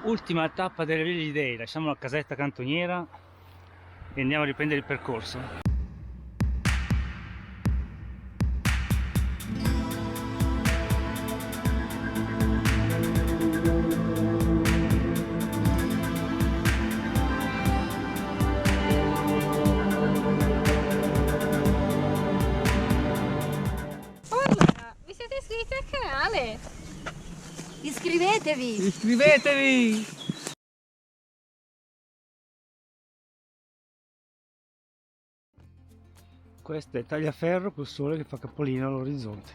Ultima tappa delle Village Day, lasciamo la casetta cantoniera e andiamo a riprendere il percorso. Allora, vi siete iscritti al canale? Iscrivetevi! Iscrivetevi! Questo è Tagliaferro col sole che fa capolino all'orizzonte.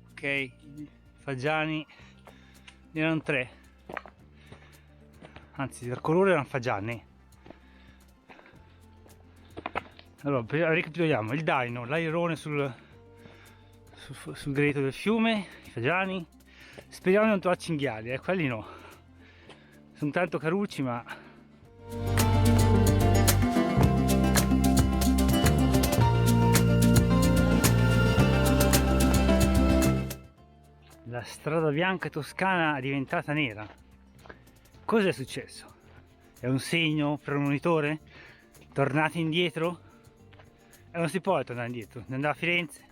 Ok, i fagiani erano tre, anzi dal colore erano fagiani. Allora, ricapitoliamo: il daino, l'airone sul greto del fiume, i fagiani. Speriamo di non trovare cinghiali, quelli no, sono tanto carucci, ma la strada bianca toscana è diventata nera. Cosa è successo? È un segno premonitore? Tornate indietro? E non si può tornare indietro, devo andare a Firenze.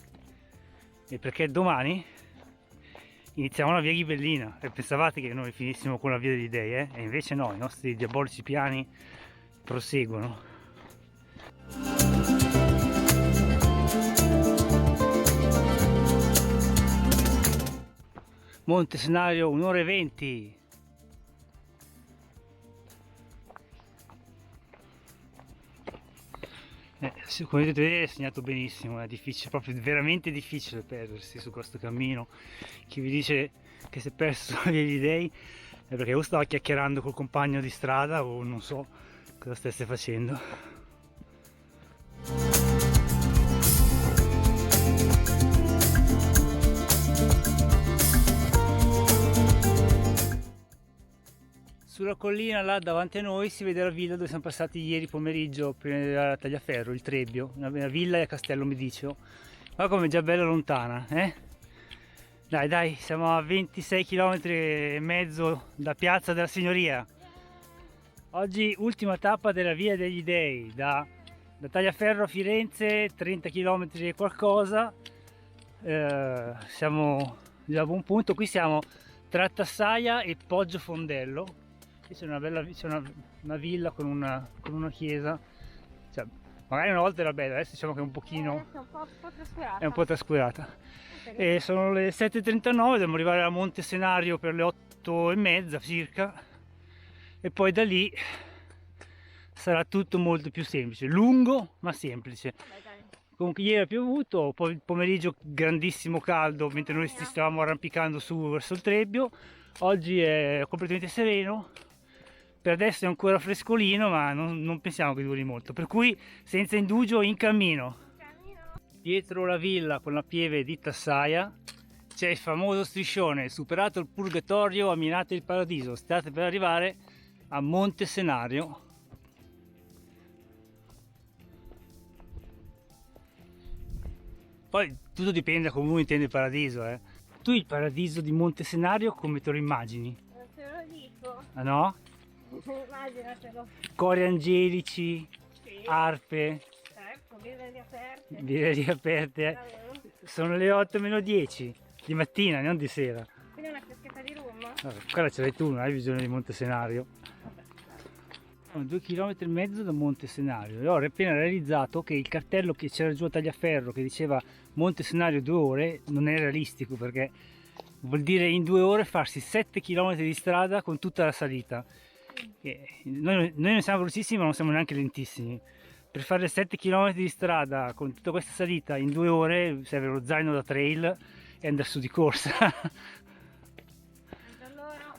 E perché domani iniziamo la via Ghibellina e pensavate che noi finissimo con la via degli dei, e invece no, i nostri diabolici piani proseguono. Monte Senario 1 ora e 20. Come potete vedere è segnato benissimo, è difficile, proprio veramente difficile perdersi su questo cammino. Chi vi dice che si è perso sulla via degli dei è perché o stava chiacchierando col compagno di strada o non so cosa stesse facendo. Sulla collina là davanti a noi si vede la villa dove siamo passati ieri pomeriggio prima della Tagliaferro, il Trebbio, una villa a Castello Mediceo. Guarda come è già bella lontana, eh? Dai, siamo a 26 km e mezzo da Piazza della Signoria. Oggi ultima tappa della Via degli Dei, da Tagliaferro a Firenze, 30 km e qualcosa. Siamo già a buon punto, qui siamo tra Tassaia e Poggio Fondello. Qui c'è una villa con una chiesa, cioè, magari una volta era bella, adesso diciamo che è un pochino, è un po' trascurata. E sono le 7:39, dobbiamo arrivare a Monte Senario per le 8:30 circa, e poi da lì sarà tutto molto più semplice, lungo ma semplice. Comunque ieri ha piovuto, poi il pomeriggio grandissimo caldo mentre noi ci stavamo arrampicando su verso il Trebbio. Oggi è completamente sereno, per adesso è ancora frescolino, ma non pensiamo che duri molto, per cui senza indugio in cammino. Dietro la villa con la pieve di Tassaia c'è il famoso striscione: superato il purgatorio, ammirate il paradiso. State per arrivare a Monte Senario. Poi tutto dipende da come uno intende il paradiso, eh. Tu il paradiso di Monte Senario come te lo immagini? Non te lo dico. Ah no? Immaginatelo. Cori angelici, Sì. arpe, Certo, birre aperte. birre aperte. Sono le 8:10 di mattina, non di sera. Quindi una fiaschetta di rum. Vabbè, quella ce l'hai tu, non hai bisogno di Monte Senario. Sono 2,5 km da Monte Senario e ho appena realizzato che il cartello che c'era giù a Tagliaferro che diceva Monte Senario 2 ore non è realistico, perché vuol dire in 2 ore farsi 7 km di strada con tutta la salita. Noi non siamo velocissimi, ma non siamo neanche lentissimi. Per fare 7 km di strada con tutta questa salita in 2 ore serve lo zaino da trail e andare su di corsa. Allora,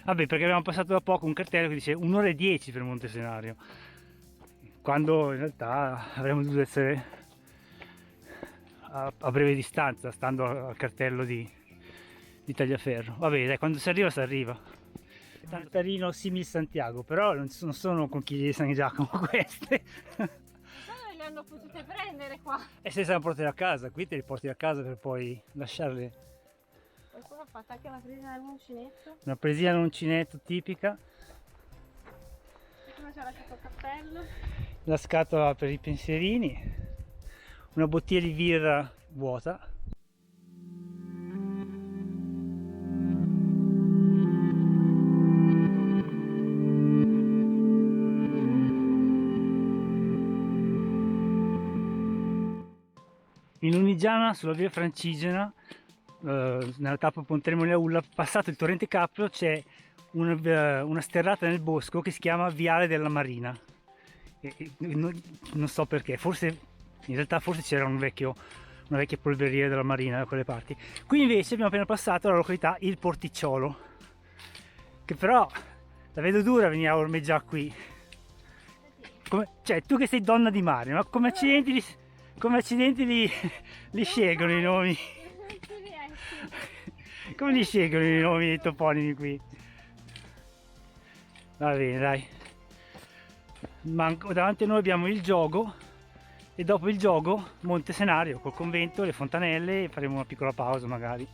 Vabbè, perché abbiamo passato da poco un cartello che dice 1 ora e 10 per Monte Senario, quando in realtà avremmo dovuto essere a breve distanza, stando al cartello di Tagliaferro. Vabbè, dai, quando si arriva si arriva. un altarino simil Santiago, però non sono conchiglie di San Giacomo queste. Le hanno potute prendere qua. E se le portare a casa, qui te le porti a casa per poi lasciarle. Qualcuno ha fatto anche la presa dell'uncinetto. Una presina all'uncinetto tipica. E come c'è lasciato il cappello? La scatola per i pensierini. Una bottiglia di birra vuota. In Lunigiana, sulla via Francigena, nella tappa Pontremoli-Aulla, passato il torrente Cappio, c'è una sterrata nel bosco che si chiama Viale della Marina. Non so perché, in realtà forse c'era una vecchia polveriera della Marina da quelle parti. Qui invece abbiamo appena passato la località Il Porticciolo, che però la vedo dura venire a ormeggiare qui. Cioè, tu che sei donna di mare, ma come accidenti li scelgono i nomi? Come li scelgono i nomi dei toponimi qui? Va bene, dai. Davanti a noi abbiamo il Giogo e dopo il Giogo Monte Senario col convento, le fontanelle, e faremo una piccola pausa magari.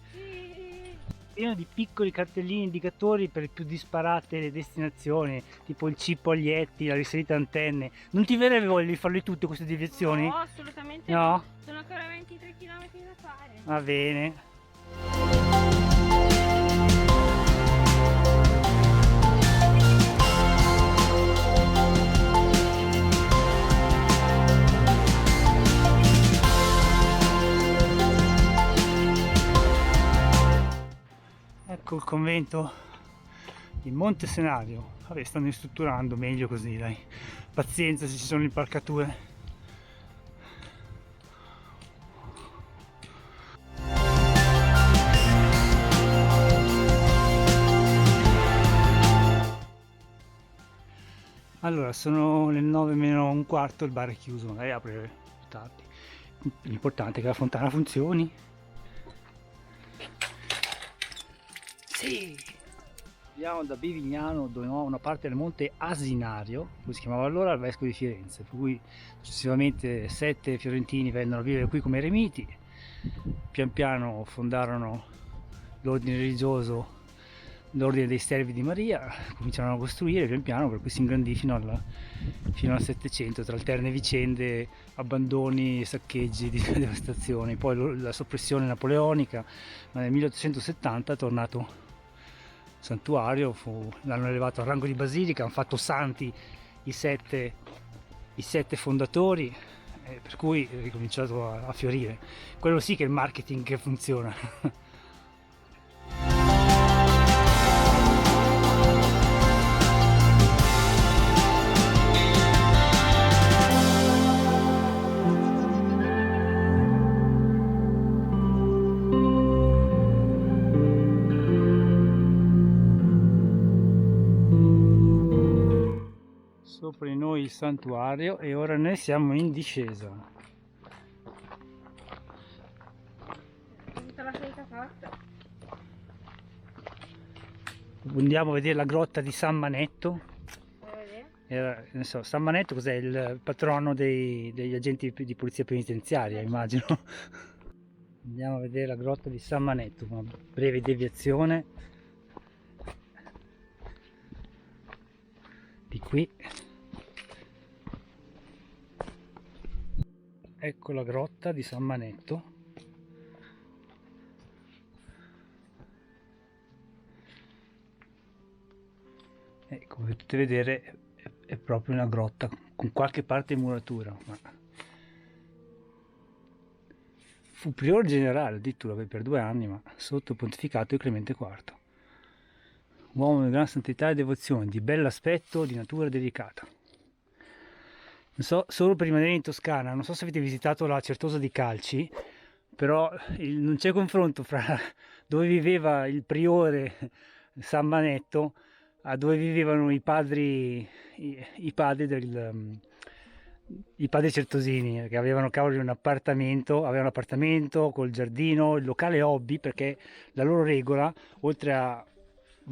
Pieno di piccoli cartellini indicatori per le più disparate le destinazioni, tipo il Cippo Aglietti, la risalita Antenne. Non ti verrebbe voglia di farle tutte queste deviazioni? No, assolutamente no. No. Sono ancora 23 km da fare. Va bene. Ecco il convento di Monte Senario. Vabbè, stanno ristrutturando, meglio così, dai. Pazienza se ci sono impalcature. Allora, sono le 9 meno un quarto, il bar è chiuso, magari apre più tardi. L'importante è che la fontana funzioni. Sì! Andiamo da Bivignano, dove ho una parte del monte Asinario, come si chiamava allora, al vescovo di Firenze, per cui successivamente 7 fiorentini vennero a vivere qui come eremiti. Pian piano fondarono l'ordine religioso, l'ordine dei servi di Maria, cominciarono a costruire pian piano, per cui si ingrandì fino al 700, tra alterne vicende, abbandoni, saccheggi, devastazioni. Poi la soppressione napoleonica, ma nel 1870 è tornato santuario, l'hanno elevato al rango di basilica, hanno fatto santi i sette fondatori, per cui è ricominciato a fiorire. Quello sì che è il marketing che funziona. Sopra di noi il santuario e ora noi siamo in discesa. Tutta la salita fatta. Andiamo a vedere la grotta di San Manetto. vedere? San Manetto cos'è? Il patrono degli agenti di polizia penitenziaria, immagino. Andiamo a vedere la grotta di San Manetto, una breve deviazione di qui. Ecco la grotta di San Manetto. E come potete vedere è proprio una grotta con qualche parte di muratura, ma fu priore generale addirittura per 2 anni, ma sotto il pontificato di Clemente IV. Uomo di gran santità e devozione, di bell'aspetto, di natura delicata. Non so, solo per rimanere in Toscana, non so se avete visitato la Certosa di Calci, però non c'è confronto fra dove viveva il priore San Manetto a dove vivevano i padri certosini, che avevano cavolo avevano un appartamento col giardino, il locale hobby, perché la loro regola, oltre a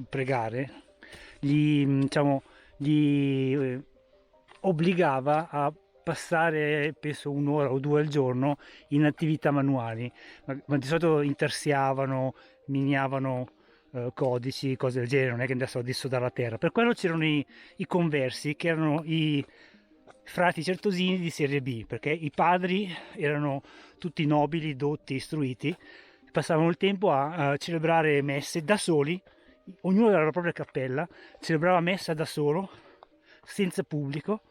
pregare, diciamo, obbligava a passare penso 1 ora o 2 al giorno in attività manuali, ma di solito intersiavano, miniavano codici, cose del genere, non è che andassero a dissodare la terra. Per quello c'erano i conversi, che erano i frati certosini di serie B, perché i padri erano tutti nobili, dotti, istruiti, passavano il tempo a celebrare messe da soli, ognuno aveva la propria cappella, celebrava messa da solo, senza pubblico,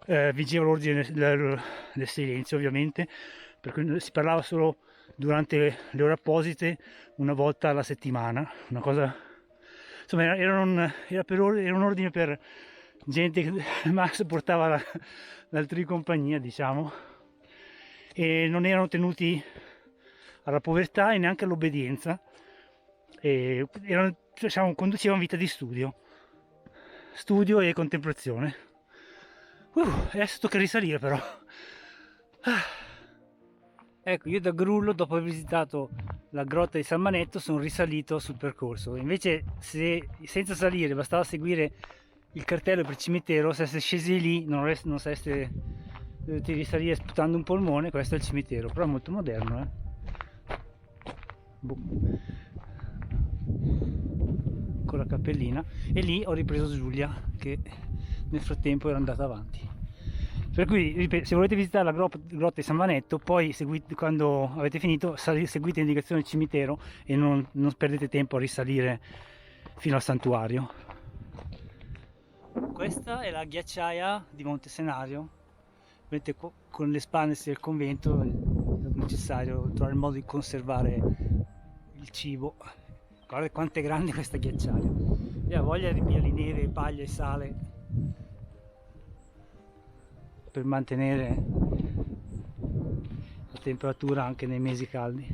vigeva l'ordine del silenzio ovviamente, perché si parlava solo durante le ore apposite, una volta alla settimana, una cosa, insomma era un ordine per gente che ma sopportava l'altri compagnia, diciamo, e non erano tenuti alla povertà e neanche all'obbedienza, e diciamo, conducevano vita di studio e contemplazione. Adesso tocca risalire però. Ecco, io da Grullo, dopo aver visitato la grotta di San Manetto, sono risalito sul percorso. Invece se senza salire bastava seguire il cartello per cimitero, se siete scesi lì non sareste dovuti risalire sputando un polmone. Questo è il cimitero, però è molto moderno, con la cappellina. E lì ho ripreso Giulia, che nel frattempo era andata avanti. Per cui, se volete visitare la grotta di San Manetto, poi quando avete finito seguite l'indicazione del cimitero e non perdete tempo a risalire fino al santuario. Questa è la ghiacciaia di Monte Senario. Vedete, con l'espandersi del convento è necessario trovare il modo di conservare il cibo. Guardate quanto è grande questa ghiacciaia. Io ho voglia di pigliare neve, paglia e sale per mantenere la temperatura anche nei mesi caldi.